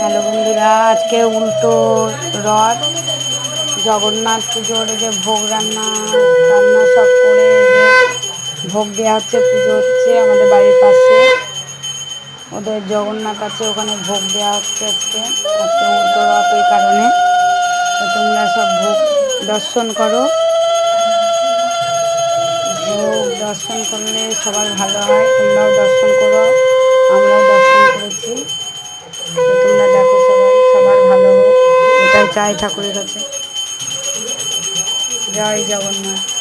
Hello বন্ধুরা, আজকে উল্টো রথ জগন্নাথ পুজোর যে ভোগ রান্না সব করে যে ভোগ দেওয়া হচ্ছে, পুজো হচ্ছে আমাদের বাড়ির পাশে। ওদের জগন্নাথ আছে, ওখানে ভোগ দেওয়া হচ্ছে আজকে উল্টো রথ, ওই কারণে। তো তোমরা সব ভোগ দর্শন করো। ভোগ দর্শন করলে সবার ভালো হয়, তোমরাও দর্শন করো, আমরাও দর্শন করেছি। তো তোমরা দেখো, সবার ভালো হোক, এটাই চাই ঠাকুরের কাছে। জয় জগন্নাথ।